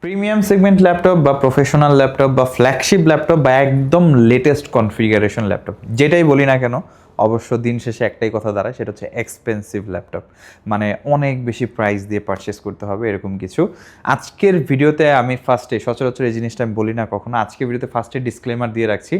Premium segment laptop বা professional laptop বা flagship laptop বা একদম লেটেস্ট কনফিগারেশন ল্যাপটপ যেটাই বলি না কেন, অবশ্য দিন শেষে একটাই কথা দাঁড়ায়, সেটা হচ্ছে এক্সপেন্সিভ ল্যাপটপ। মানে অনেক বেশি প্রাইস দিয়ে পারচেস করতে হবে এরকম কিছু। আজকের ভিডিওতে আমি ফার্স্টে, সচরাচর এই জিনিসটা আমি বলি না কখনো, আজকের ভিডিওতে ফার্স্টে ডিসক্লেমার দিয়ে রাখছি,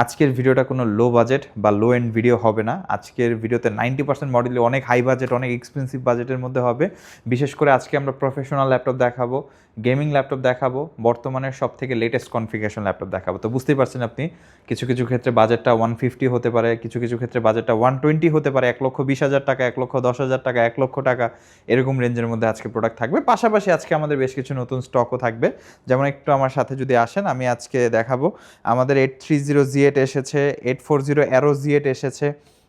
আজকের ভিডিওটা কোনো লো বাজেট বা লো এন্ড ভিডিও হবে না। আজকের ভিডিওতে 90% মডেলে অনেক হাই বাজেট, অনেক এক্সপেন্সিভ বাজেটের মধ্যে হবে। বিশেষ করে আজকে আমরা প্রফেশনাল ল্যাপটপ দেখাবো, গেমিং ল্যাপটপ দেখাবো, বর্তমানের সব থেকে লেটেস্ট কনফিগারেশন ল্যাপটপ দেখাবো। তো বুঝতেই পারছেন আপনি, কিছু কিছু ক্ষেত্রে বাজেটটা 150 হতে পারে, কিছু কিছু ক্ষেত্রে বাজেটটা 120 হতে পারে, 1,20,000 টাকা, 1,10,000 টাকা, 1,00,000 টাকা, এরকম রেঞ্জের মধ্যে আজকে প্রোডাক্ট থাকবে। পাশাপাশি আজকে আমাদের বেশ কিছু নতুন স্টকও থাকবে। যেমন একটু আমার সাথে যদি আসেন, আমি আজকে দেখাবো আমাদের 830 Z8 এসেছে, 840 Aero Z8 এসেছে,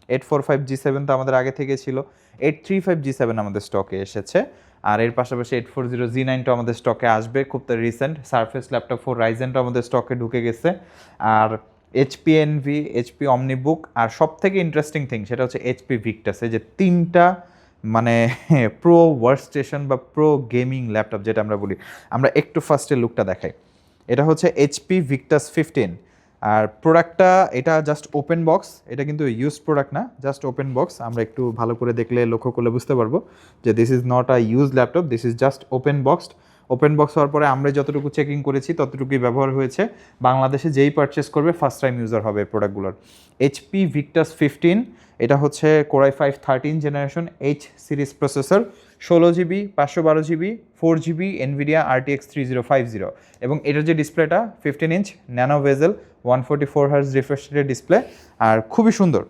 845 G7 তো আমাদের আগে থেকে ছিল, 835 G7 আমাদের স্টকে এসেছে। আর এর পাশাপাশি 840 Z9টা আমাদের স্টকে আসবে খুব রিসেন্ট। সারফেস ল্যাপটপ 4 রাইজেনটা আমাদের স্টকে ঢুকে গেছে। আর এইচপি এনভি, এইচপি অমনিবুক, আর সব থেকে ইন্টারেস্টিং থিং সেটা হচ্ছে এইচপি ভিক্টাস। এই যে তিনটা মানে প্রো ওয়ার্কস্টেশন বা প্রো গেমিং ল্যাপটপ যেটা আমরা বলি। আমরা একটু ফার্স্টে লুকটা দেখাই। এটা হচ্ছে এইচপি ভিক্টাস 15। আর প্রোডাক্টটা এটা জাস্ট ওপেন বক্স, এটা কিন্তু ইউজড প্রোডাক্ট না, জাস্ট ওপেন বক্স। আমরা একটু ভালো করে দেখলে, লক্ষ্য করলে বুঝতে পারবো যে this is not a use laptop, this is just open boxed. Open box হওয়ার পরে আমরা যতটুকু চেকিং করেছি ততটুকুই ব্যবহার হয়েছে। বাংলাদেশে যেই পারচেস করবে ফার্স্ট টাইম ইউজার হবে এই প্রোডাক্টগুলোর। এইচপি ভিক্টাস 15, এটা হচ্ছে core i5 13 generation H series processor, 16 GB, 512 GB, 4 GB Nvidia RTX 3050। এবং এটার যে ডিসপ্লেটা 15 inch nano bezel, 144 Hz refresh রেটের ডিসপ্লে, আর খুবই সুন্দর,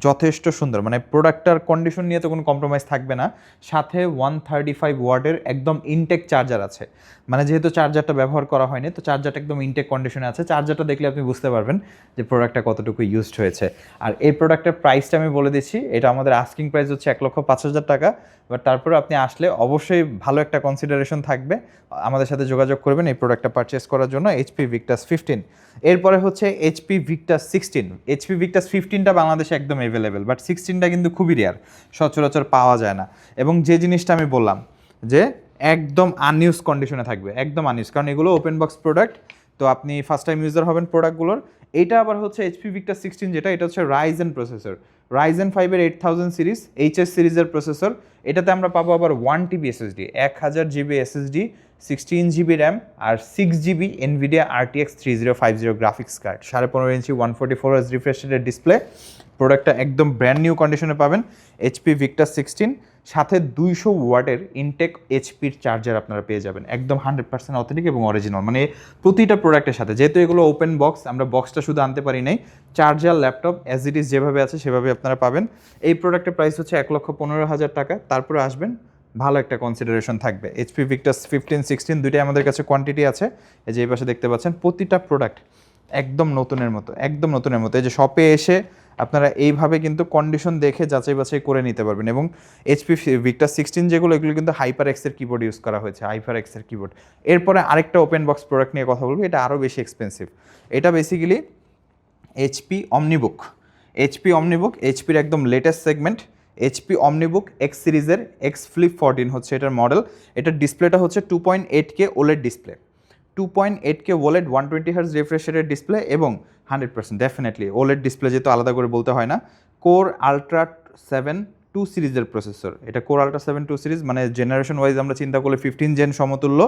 যথেষ্ট সুন্দর। মানে প্রোডাক্টটার কন্ডিশন নিয়ে তো কোনো কম্প্রোমাইজ থাকবে না। সাথে 135 ওয়াটের একদম ইনটেক চার্জার আছে। মানে যেহেতু চার্জারটা ব্যবহার করা হয়নি, তো চার্জারটা একদম ইনটেক কন্ডিশনে আছে। চার্জারটা দেখলে আপনি বুঝতে পারবেন যে প্রোডাক্টটা কতটুকু ইউজড হয়েছে। আর এই প্রোডাক্টের প্রাইসটা আমি বলে দিচ্ছি, এটা আমাদের আস্কিং প্রাইস হচ্ছে 1,05,000 টাকা। বাট তারপরে আপনি আসলে অবশ্যই ভালো একটা কনসিডারেশন থাকবে, আমাদের সাথে যোগাযোগ করবেন এই প্রোডাক্টটা পারচেস করার জন্য। HP Victus 15। এরপরে হচ্ছে এইচপি ভিক্টাস 16। এইচপি ভিক্টাস 15টা বাংলাদেশে একদম অ্যাভেলেবেল, বাট 16টা কিন্তু খুবই রেয়ার, সচরাচর পাওয়া যায় না। এবং যে জিনিসটা আমি বললাম যে একদম আনইউজ কন্ডিশনে থাকবে, একদম আনইউজ, কারণ এগুলো ওপেন বক্স প্রোডাক্ট, তো আপনি ফার্স্ট টাইম ইউজার হবেন প্রোডাক্টগুলোর। এইটা আবার হচ্ছে এইচপি ভিক্টাস 16 যেটা, এটা হচ্ছে রাইজেন প্রসেসর, রাইজেন 5-এর 8000 সিরিজ এইচএস সিরিজের প্রসেসর। এটাতে আমরা পাবো আবার 1 TB SSD, 1000 GB SSD, 16 GB RAM, আর 6 GB Nvidia RTX 3050 graphics card, 15.5 inch 144 Hz refresh রেটের ডিসপ্লে। প্রোডাক্টটা একদম ব্র্যান্ড নিউ কন্ডিশনে পাবেন এইচপি ভিক্টাস 16। সাথে 200 ওয়াটের ইনটেক এইচপির চার্জার আপনারা পেয়ে যাবেন, একদম 100% অথেন্টিক এবং অরিজিনাল। মানে প্রতিটা প্রোডাক্টের সাথে, যেহেতু এগুলো ওপেন বক্স, আমরা বক্সটা শুধু আনতে পারি নাই, charger laptop as it is যেভাবে আছে সেভাবে আপনারা পাবেন। এই প্রোডাক্টের প্রাইস হচ্ছে 1,15,000 টাকা। তারপরে আসবেন, ভালো একটা কনসিডারেশন থাকবে। এইচপি ভিক্টাস 15, 16 দুইটাই আমাদের কাছে কোয়ান্টিটি আছে। এই যে এই পাশে দেখতে পাচ্ছেন, প্রতিটা প্রোডাক্ট একদম নতুনের মতো, একদম নতুনের মতো। এই যে শপে এসে আপনারা এইভাবে কিন্তু কন্ডিশন দেখে যাচাই বাছাই করে নিতে পারবেন। এবং এইচপি ভিক্টাস 16 যেগুলো, এগুলো কিন্তু হাইপার এক্সের কিবোর্ড ইউজ করা হয়েছে, হাইপার এক্সের কিবোর্ড। এরপরে আরেকটা ওপেন বক্স প্রোডাক্ট নিয়ে কথা বলবো, এটা আরও বেশি এক্সপেন্সিভ। এটা বেসিক্যালি এইচপি অমনিবুক। এইচপি অমনিবুক এইচপির একদম latest segment. HP OmniBook x সিরিজের এক্স ফ্লিপ 14 হচ্ছে এটার মডেল। এটার ডিসপ্লেটা হচ্ছে 2.8K OLED display, 2.8K OLED, 120 Hz refresh রেটের ডিসপ্লে, এবং 100% ডেফিনেটলি ওলেড ডিসপ্লে, যেহেতু আলাদা করে বলতে হয় না। কোর আলট্রা 7 2 সিরিজের প্রসেসর, এটা কোর আলট্রা 7 2 সিরিজ, মানে জেনারেশন ওয়াইজ আমরা চিন্তা করলে 15 জেন সমতুল্য।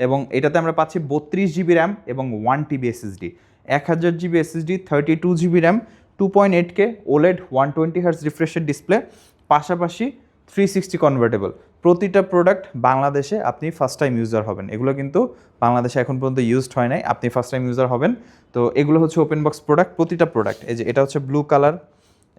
এবং এটাতে আমরা পাচ্ছি 32 GB র্যাম এবং 1 TB SSD, 1000 GB SSD, 32 GB RAM, 2.8K OLED, 120 Hz রিফ্রেশের ডিসপ্লে, পাশাপাশি 360 কনভার্টেবল। প্রতিটা প্রোডাক্ট বাংলাদেশে আপনি ফার্স্ট টাইম ইউজার হবেন, এগুলো কিন্তু বাংলাদেশে এখন পর্যন্ত ইউজড হয় নাই, আপনি ফার্স্ট টাইম ইউজার হবেন। তো এগুলো হচ্ছে ওপেন বক্স প্রোডাক্ট, প্রতিটা প্রোডাক্ট। এই যে এটা হচ্ছে ব্লু কালার,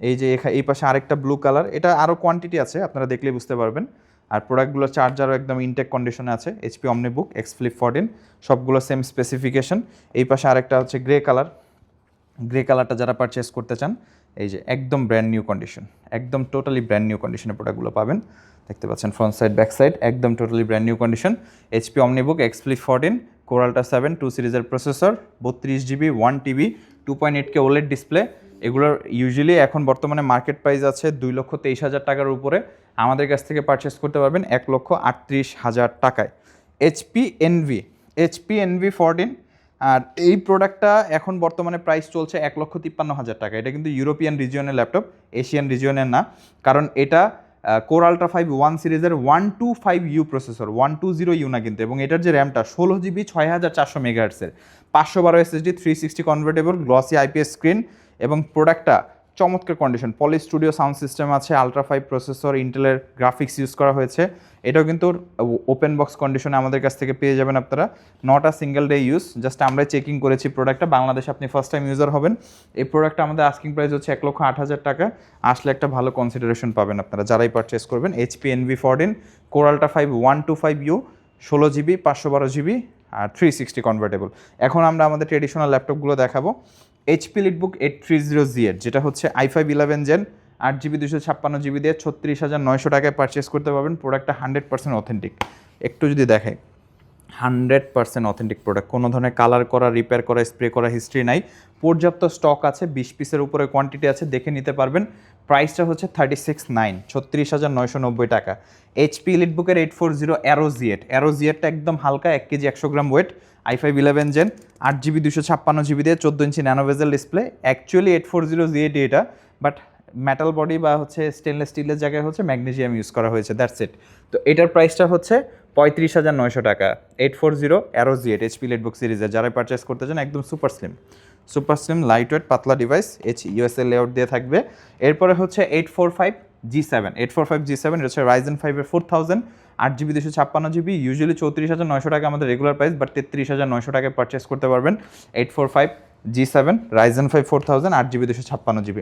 এই যে এই পাশে আরেকটা ব্লু কালার, এটা আরও কোয়ান্টিটি আছে, আপনারা দেখলেই বুঝতে পারবেন। আর প্রোডাক্টগুলোর চার্জারও একদম ইনটেক কন্ডিশনে আছে, এইচপি অমনিবুক এক্স ফ্লিপ 14, সবগুলো সেম স্পেসিফিকেশন। এই পাশে আরেকটা হচ্ছে গ্রে কালার, গ্রে কালারটা যারা পারচেস করতে চান, এই যে একদম ব্র্যান্ড নিউ কন্ডিশন, একদম টোটালি ব্র্যান্ড নিউ কন্ডিশনে প্রোডাক্টগুলো পাবেন। দেখতে পাচ্ছেন ফ্রন্ট সাইড ব্যাক সাইড একদম totally brand new condition. HP OmniBook X Flip 14, core ultra 7 2 সিরিজের processor, 32 GB 1 TB, 2.8K OLED display. এগুলোর ইউজুয়ালি এখন বর্তমানে মার্কেট প্রাইস আছে 2,23,000 টাকার উপরে। আমাদের কাছ থেকে পারচেস করতে পারবেন 1,38,000 টাকায়। HP NV 14। আর এই প্রোডাক্টটা এখন বর্তমানে প্রাইস চলছে 1,53,000 টাকা। এটা কিন্তু ইউরোপিয়ান রিজিয়নের ল্যাপটপ, এশিয়ান রিজিয়নের না, কারণ এটা কোর আলট্রা 5 1 সিরিজের 125U প্রসেসর, 120U না কিন্তু, এবং এটার যে র্যামটা 16GB 6400 মেগাহার্টসের, 512 SSD, 360 convertible, glossy IPS screen, এবং প্রোডাক্টটা চমৎকার কন্ডিশন। পলি স্টুডিও সাউন্ড সিস্টেম আছে, আলট্রা 5 প্রসেসর, ইন্টেলের গ্রাফিক্স ইউজ করা হয়েছে। এটাও কিন্তু ওপেন বক্স কন্ডিশনে আমাদের কাছ থেকে পেয়ে যাবেন আপনারা, not a single day use, just আমরা চেকিং করেছি প্রোডাক্টটা। বাংলাদেশে আপনি ফার্স্ট টাইম ইউজার হবেন। এই প্রোডাক্টটা আমাদের আস্কিং প্রাইস হচ্ছে 1,08,000 টাকা। আসলে একটা ভালো কনসিডারেশন পাবেন আপনারা যারাই পারচেস করবেন। HP NV 14 core ultra 5 125U, 16GB 512GB আর 360 কনভার্টেবল। এখন আমরা আমাদের ট্রেডিশনাল ল্যাপটপগুলো দেখাবো। এইচপি লিটবুক 830Z, যেটা হচ্ছে i5 11 জেন, 8GB 256GB দিয়ে 36,900 টাকায় পারচেস করতে পারবেন। প্রোডাক্টটা 100% অথেন্টিক। একটু যদি দেখাই, 100% অথেন্টিক প্রোডাক্ট, কোনো ধরনের কালার করা, রিপেয়ার করা, স্প্রে করা হিস্ট্রি নাই। পর্যাপ্ত স্টক আছে, 20 পিসের উপরে কোয়ান্টিটি আছে, দেখে নিতে পারবেন। প্রাইসটা হচ্ছে 36,990 টাকা। এইচপি লিটবুকের 840 অ্যারোজিয়েটটা একদম হালকা, 1 কেজি 100 গ্রাম wait, i5 11 gen, 8GB 256GB দিয়ে 14 ইঞ্চি ন্যানোভেজেল ডিসপ্লে। অ্যাকচুয়ালি 840Z এটা, বাট মেটাল বডি বা হচ্ছে স্টেনলেস স্টিলের জায়গায় হচ্ছে ম্যাগনেসিয়াম ইউজ করা হয়েছে, দ্যাটস ইট। তো এটার প্রাইসটা হচ্ছে 35,900 টাকা। 840 অ্যারোজিয়েট এইচপি লিটবুক সিরিজের যারা পারচেস করতে চান, একদম সুপার স্লিম লাইট ওয়েট পাতলা ডিভাইস, ইউএসএ লেআউট দিয়ে থাকবে। এরপরে হচ্ছে 845G7 এটা হচ্ছে Ryzen 5 এর 4000, 8GB 256GB, ইউজুয়ালি 34,900 টাকা আমাদের রেগুলার প্রাইস, বাট 33,900 টাকায় পারচেস করতে পারবেন। 845G7 Ryzen 5 4000, 8GB 256GB।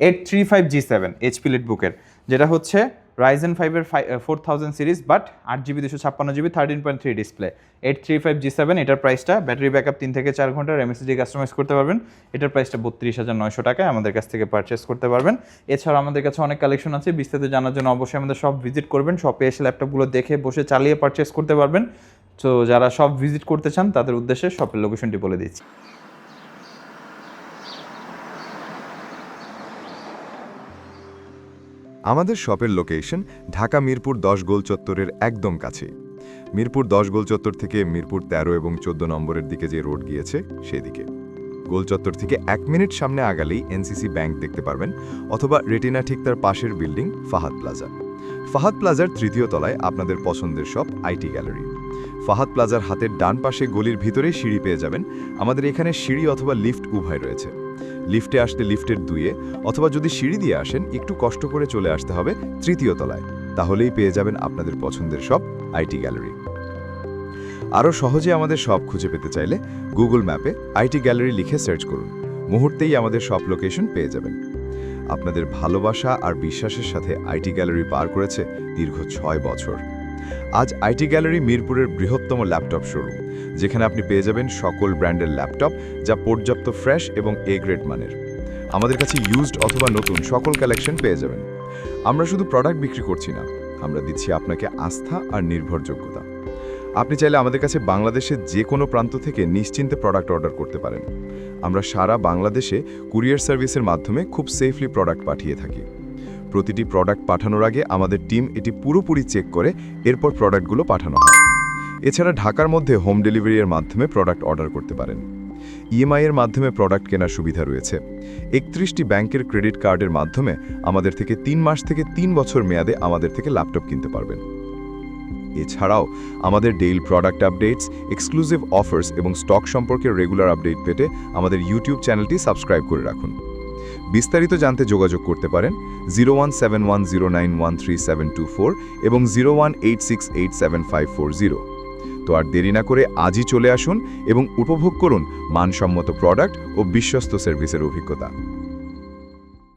835G7 HP লিটবুকের, যেটা হচ্ছে Ryzen 5 এর 4000 series, but 8GB 256GB, 13.3 display. 835G7 এটার প্রাইসটা, ব্যাটারি ব্যাকআপ 3 থেকে 4 ঘন্টার, এমএসডি কাস্টমাইজ করতে পারবেন। এটার প্রাইসটা 32,900 টাকায় আমাদের কাছ থেকে পারচেস করতে পারবেন। এছাড়া আমাদের কাছে অনেক কালেকশন আছে, বিস্তারিত জানার জন্য অবশ্যই আমাদের শপ ভিজিট করবেন। শপে এসে ল্যাপটপগুলো দেখে বসে চালিয়ে পারচেস করতে পারবেন। তো যারা শপ ভিজিট করতে চান তাদের উদ্দেশ্যে শপের লোকেশনটি বলে দিচ্ছি। আমাদের শপের লোকেশন ঢাকা মিরপুর 10 গোল চত্বরের একদম কাছে। মিরপুর 10 গোল চত্বর থেকে মিরপুর 13 এবং 14 নম্বরের দিকে যে রোড গিয়েছে সেদিকে। গোল চত্বর থেকে 1 মিনিট সামনে আগালেই এনসিসি ব্যাংক দেখতে পারবেন, অথবা রেটিনা ঠিক তার পাশের বিল্ডিং ফাহাদ প্লাজা। ফাহাদ প্লাজার 3য় তলায় আপনাদের পছন্দের শপ আইটি গ্যালারি। ফাহাদ প্লাজার হাতের ডান পাশে গলির ভিতরেই সিঁড়ি পেয়ে যাবেন। আমাদের এখানে সিঁড়ি অথবা লিফট উভয় রয়েছে। লিফটে আসতে লিফটের 2-এ, অথবা যদি সিঁড়ি দিয়ে আসেন একটু কষ্ট করে চলে আসতে হবে 3য় তলায়, তাহলেই পেয়ে যাবেন আপনাদের পছন্দের শপ আইটি গ্যালারি। আরও সহজে আমাদের শপ খুঁজে পেতে চাইলে গুগল ম্যাপে আইটি গ্যালারি লিখে সার্চ করুন, মুহূর্তেই আমাদের শপ লোকেশন পেয়ে যাবেন। আপনাদের ভালোবাসা আর বিশ্বাসের সাথে আইটি গ্যালারি পার করেছে দীর্ঘ 6 বছর। আজ আইটি গ্যালারি মিরপুরের বৃহত্তম ল্যাপটপ শোরুম, যেখানে আপনি পেয়ে যাবেন সকল ব্র্যান্ডের ল্যাপটপ, যা পর্যাপ্ত ফ্রেশ এবং এ গ্রেড মানের। আমাদের কাছে ইউজড অথবা নতুন সকল কালেকশন পেয়ে যাবেন। আমরা শুধু প্রোডাক্ট বিক্রি করছি না, আমরা দিচ্ছি আপনাকে আস্থা আর নির্ভরযোগ্যতা। আপনি চাইলে আমাদের কাছে বাংলাদেশের যে কোনো প্রান্ত থেকে নিশ্চিন্তে প্রোডাক্ট অর্ডার করতে পারেন। আমরা সারা বাংলাদেশে কুরিয়ার সার্ভিসের মাধ্যমে খুব সেফলি প্রোডাক্ট পাঠিয়ে থাকি। প্রতিটি প্রোডাক্ট পাঠানোর আগে আমাদের টিম এটি পুরোপুরি চেক করে এরপর প্রোডাক্টগুলো পাঠানো হয়। এছাড়া ঢাকার মধ্যে হোম ডেলিভারির মাধ্যমে প্রোডাক্ট অর্ডার করতে পারেন। ইএমআই এর মাধ্যমে প্রোডাক্ট কেনার সুবিধা রয়েছে। 31টি ব্যাংকের ক্রেডিট কার্ডের মাধ্যমে আমাদের থেকে 3 মাস থেকে 3 বছর মেয়াদে আমাদের থেকে ল্যাপটপ কিনতে পারবেন। এছাড়াও আমাদের daily product updates, exclusive offers এবং স্টক সম্পর্কে রেগুলার আপডেট পেতে আমাদের ইউটিউব চ্যানেলটি সাবস্ক্রাইব করে রাখুন। বিস্তারিত জানতে যোগাযোগ করতে পারেন 0171091374 এবং 0186875540। তো আর দেরি না করে আজই চলে আসুন এবং উপভোগ করুন মানসম্মত প্রোডাক্ট ও বিশ্বস্ত সার্ভিসের অভিজ্ঞতা।